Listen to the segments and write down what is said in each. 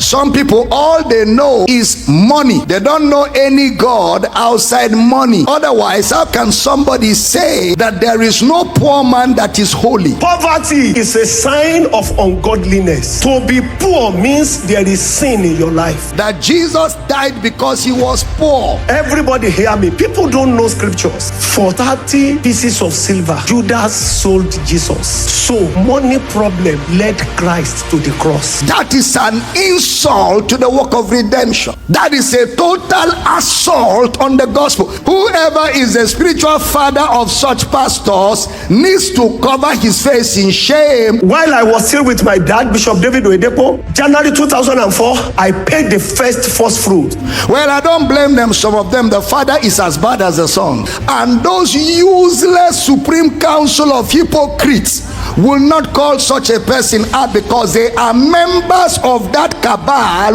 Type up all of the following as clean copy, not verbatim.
Some people, all they know is money. They don't know any God outside money. Otherwise, how can somebody say that there is no poor man that is holy? Poverty is a sign of ungodliness. To be poor means there is sin in your life. That Jesus died because he was poor. Everybody hear me. People don't know scriptures. For 30 pieces of silver, Judas sold Jesus. So money problem led Christ to the cross. That is an insult to the work of redemption. That is a total assault on the gospel. Whoever is a spiritual father of such pastors needs to cover his face in shame. While I was still with my dad, Bishop David Oyedepo, January 2004, I paid the first fruit. Well, I don't blame them. Some of them, the father is as bad as the son. And those useless Supreme Council of hypocrites will not call such a person out because they are members of that cabal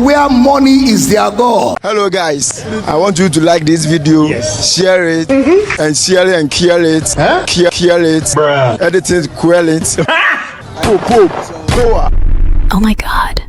where money is their God. Hello guys, I want you to like this video, share it, and share it and kill it, kill it, edit it, quell it. Oh my God.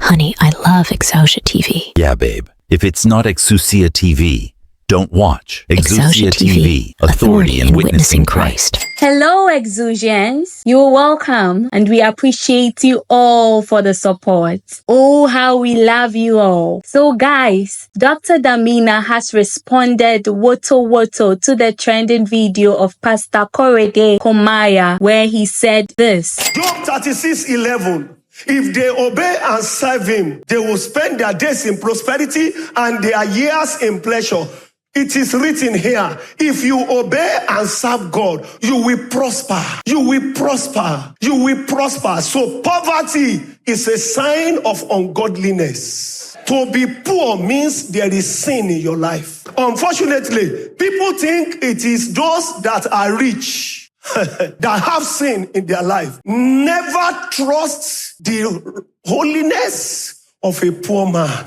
Honey, I love Exousia TV. Yeah, babe. If it's not Exousia TV, don't watch. Exousia TV, authority in witnessing Christ. Hello, Exousians. You're welcome, and we appreciate you all for the support. Oh, how we love you all. So, guys, Dr. Damina has responded wotowoto to the trending video of Pst Korede Komaiya, where he said this. Job 36:11. If they obey and serve him, they will spend their days in prosperity and their years in pleasure. It is written here, if you obey and serve God, you will prosper. You will prosper. You will prosper. So poverty is a sign of ungodliness. To be poor means there is sin in your life. Unfortunately, people think it is those that are rich that have sin in their life. Never trust the holiness of a poor man.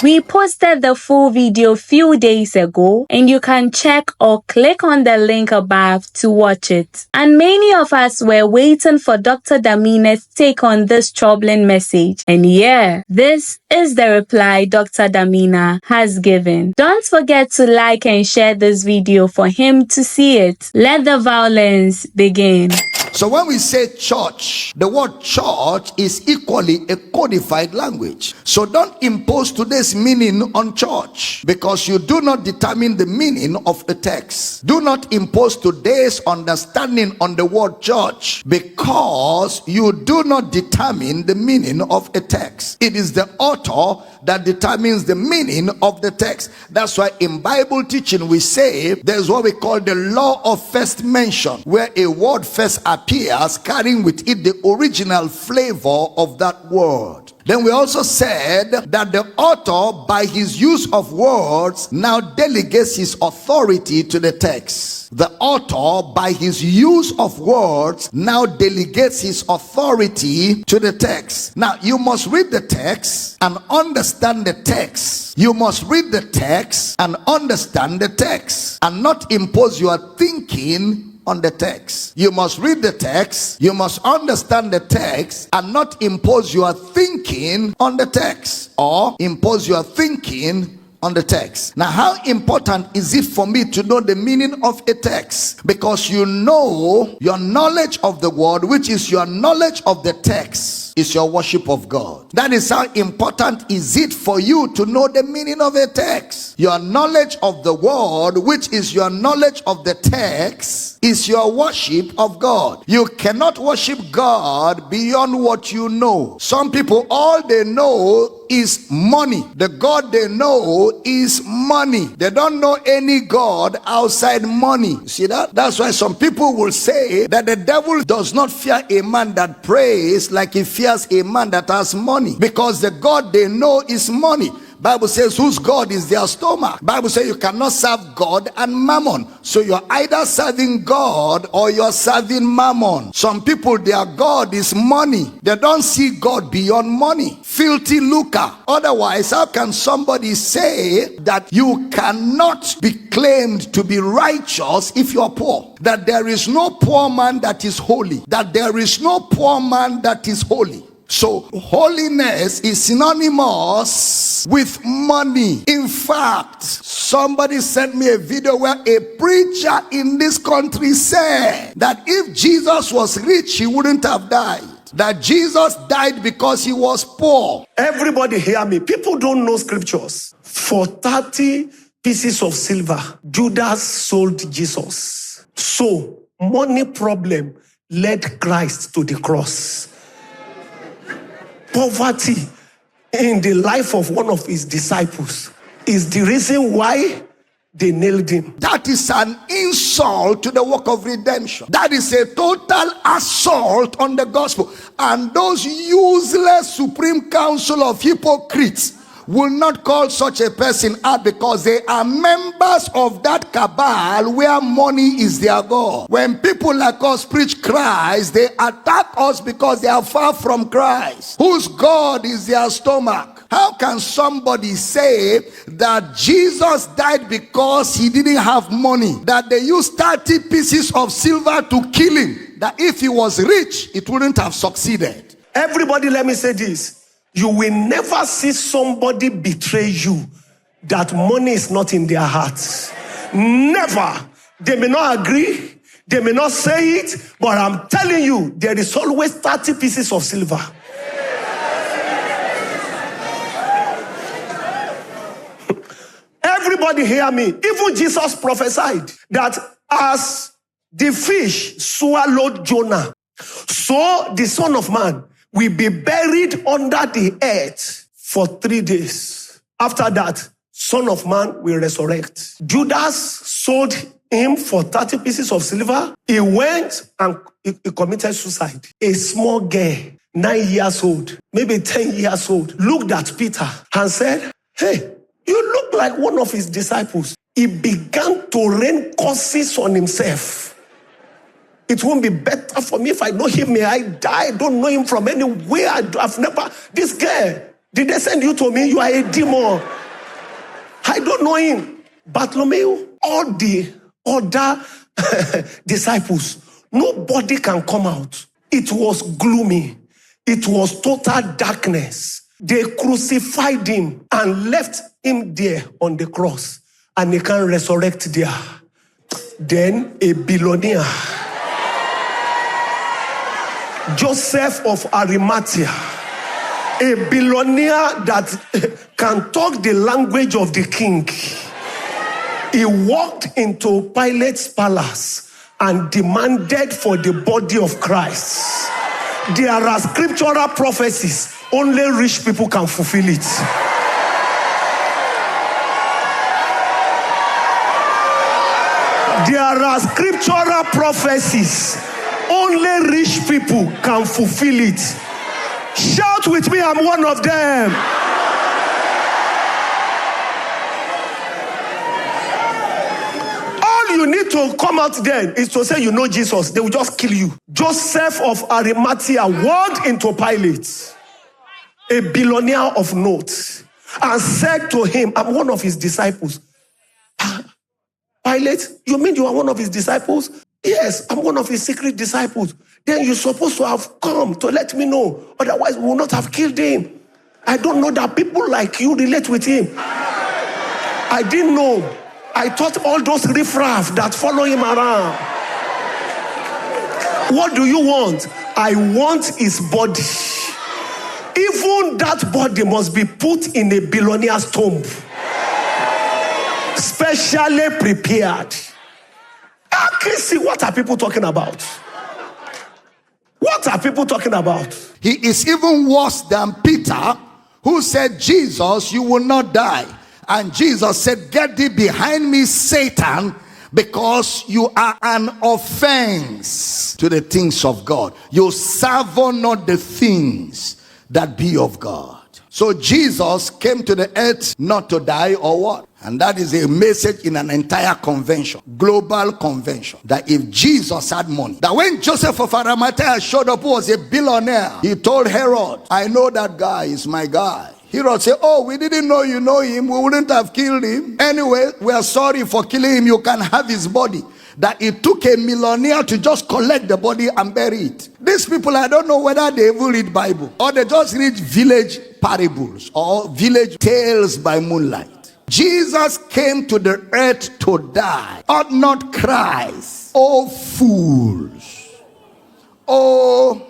We posted the full video a few days ago, and you can check or click on the link above to watch it. And many of us were waiting for Dr. Damina's take on this troubling message. And yeah, this is the reply Dr. Damina has given. Don't forget to like and share this video for him to see it. Let the violence begin. So when we say church, the word church is equally a codified language. So don't impose today's meaning on church, because you do not determine the meaning of the text. Do not impose today's understanding on the word church, because you do not determine the meaning of a text. It is the author that determines the meaning of the text. That's why in Bible teaching we say there's what we call the law of first mention, where a word first appears carrying with it the original flavor of that word. Then we also said that the author, by his use of words, now delegates his authority to the text. The author, by his use of words, now delegates his authority to the text. Now, you must read the text and understand the text. You must read the text and understand the text, and not impose your thinking on the text. You must read the text, you must understand the text, and not impose your thinking on the text, or impose your thinking on the text. Now, how important is it for me to know the meaning of a text? Because you know, your knowledge of the word, which is your knowledge of the text, is your worship of God. That is how important is it for you to know the meaning of a text. Your knowledge of the word, which is your knowledge of the text, is your worship of God. You cannot worship God beyond what you know. Some people, all they know is money. The God they know is money. They don't know any God outside money. You see that? That's why some people will say that the devil does not fear a man that prays like he fears a man that has money, because the God they know is money. Bible says whose God is their stomach. Bible says you cannot serve God and mammon. So you're either serving God or you're serving mammon. Some people, their God is money. They don't see God beyond money. Filthy lucre. Otherwise, how can somebody say that you cannot be claimed to be righteous if you're poor? That there is no poor man that is holy. That there is no poor man that is holy. So holiness is synonymous with money. In fact, somebody sent me a video where a preacher in this country said that if Jesus was rich, he wouldn't have died. That Jesus died because he was poor. Everybody hear me. People don't know scriptures. For 30 pieces of silver, Judas sold Jesus. So, money problem led Christ to the cross. Poverty in the life of one of his disciples is the reason why they nailed him. That is an insult to the work of redemption. That is a total assault on the gospel. And those useless Supreme Council of hypocrites will not call such a person out because they are members of that cabal where money is their God. When people like us preach Christ, they attack us because they are far from Christ, whose God is their stomach. How can somebody say that Jesus died because he didn't have money? That they used 30 pieces of silver to kill him? That if he was rich, it wouldn't have succeeded. Everybody, let me say this. You will never see somebody betray you that money is not in their hearts. Never. They may not agree. They may not say it. But I'm telling you, there is always 30 pieces of silver. Everybody hear me. Even Jesus prophesied that as the fish swallowed Jonah, so the Son of Man will be buried under the earth for 3 days. After that, Son of Man will resurrect. Judas sold him for 30 pieces of silver. He went and he committed suicide. A small girl, 9 years old, maybe 10 years old, looked at Peter and said, "Hey, you look like one of his disciples." He began to rain curses on himself. It won't be better for me if I know him. May I die? I don't know him from anywhere. I've never. This girl, did they send you to me? You are a demon. I don't know him. Bartholomew, all the other disciples, nobody can come out. It was gloomy. It was total darkness. They crucified him and left him there on the cross. And they can't resurrect there. Then a billionaire, Joseph of Arimathea, a billionaire that can talk the language of the king. He walked into Pilate's palace and demanded for the body of Christ. There are scriptural prophecies. Only rich people can fulfill it. There are scriptural prophecies. Only rich people can fulfill it. Shout with me, I'm one of them. All you need to come out then is to say you know Jesus. They will just kill you. Joseph of Arimathea walked into Pilate, a billionaire of note, and said to him, I'm one of his disciples. Pilate, you mean you are one of his disciples? Yes, I'm one of his secret disciples. Then you're supposed to have come to let me know. Otherwise, we will not have killed him. I don't know that people like you relate with him. I didn't know. I thought all those riffraff that follow him around. What do you want? I want his body. Even that body must be put in a billionaire's tomb. Specially prepared. I can see, what are people talking about? What are people talking about? He is even worse than Peter, who said, Jesus, you will not die. And Jesus said, get thee behind me, Satan, because you are an offense to the things of God. You savour not the things that be of God. So Jesus came to the earth not to die or what? And that is a message in an entire convention, global convention, that if Jesus had money, that when Joseph of Arimathea showed up, who was a billionaire, he told Herod, I know that guy is my guy. Herod said, oh, we didn't know you know him. We wouldn't have killed him. Anyway, we are sorry for killing him. You can have his body. that it took a millionaire to just collect the body and bury it. These people, I don't know whether they even read Bible or they just read village parables or village tales by moonlight. Jesus came to the earth to die. Ought not Christ, oh fools, oh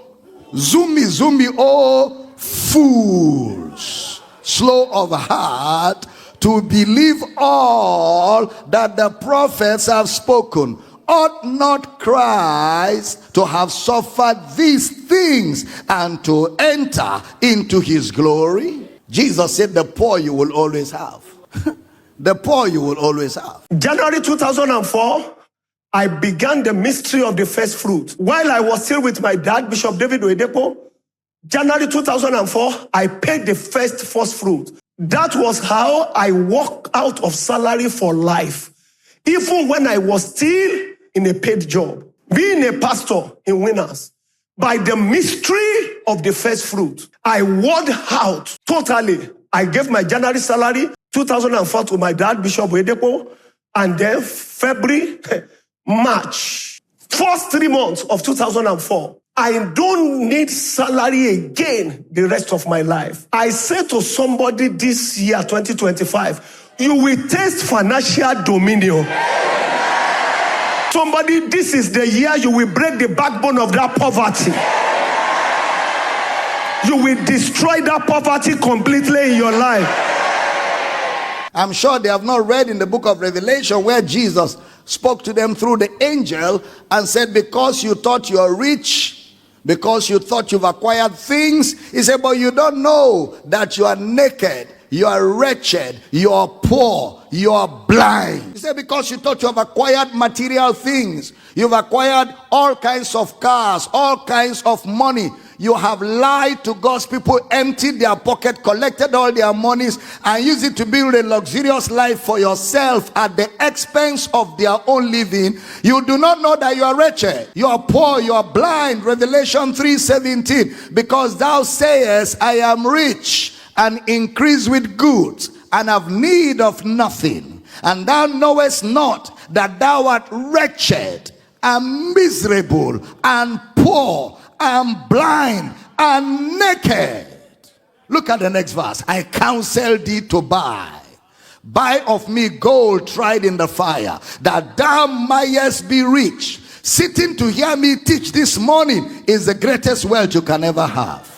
zoomy, oh fools, slow of heart to believe all that the prophets have spoken. Ought not Christ to have suffered these things and to enter into his glory? Jesus said, the poor you will always have. The poor you will always have. January 2004, I began the mystery of the first fruit. While I was still with my dad, Bishop David Oyedepo, January 2004, I paid the first fruit. That was how I walked out of salary for life. Even when I was still in a paid job, being a pastor in Winners, by the mystery of the first fruit, I walked out totally. I gave my January salary, 2004, to my dad, Bishop Oyedepo, and then February, March, first 3 months of 2004, I don't need salary again the rest of my life. I said to somebody this year, 2025, you will taste financial dominion. Somebody, this is the year you will break the backbone of that poverty. You will destroy that poverty completely in your life. I'm sure they have not read in the book of Revelation where Jesus spoke to them through the angel and said, because you thought you are rich, because you thought you've acquired things, he said, but you don't know that you are naked, you are wretched, you are poor, you are blind. He said, because you thought you have acquired material things, you've acquired all kinds of cars, all kinds of money, you have lied to God's people, emptied their pocket, collected all their monies, and used it to build a luxurious life for yourself at the expense of their own living. You do not know that you are wretched, you are poor, you are blind. Revelation 3:17, because thou sayest, I am rich and increase with goods, and have need of nothing, and thou knowest not that thou art wretched and miserable and poor and blind and naked. Look at the next verse. I counsel thee to buy of me gold tried in the fire, that thou mayest be rich. Sitting to hear me teach this morning is the greatest wealth you can ever have.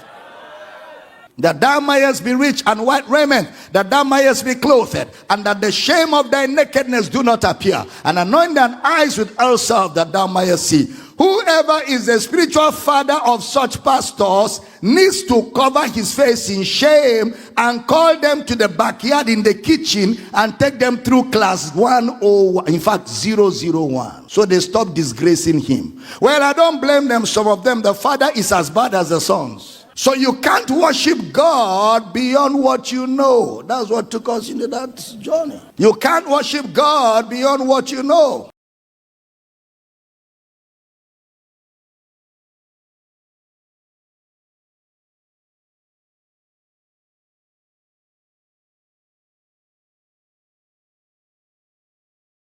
That thou mayest be rich, and white raiment, that thou mayest be clothed, and that the shame of thy nakedness do not appear, and anoint thine eyes with oil salve, that thou mayest see. Whoever is the spiritual father of such pastors needs to cover his face in shame and call them to the backyard in the kitchen and take them through class 101, in fact 001, so they stop disgracing him. Well, I don't blame them. Some of them, the father is as bad as the sons. So you can't worship God beyond what you know. That's what took us into that journey. You can't worship God beyond what you know.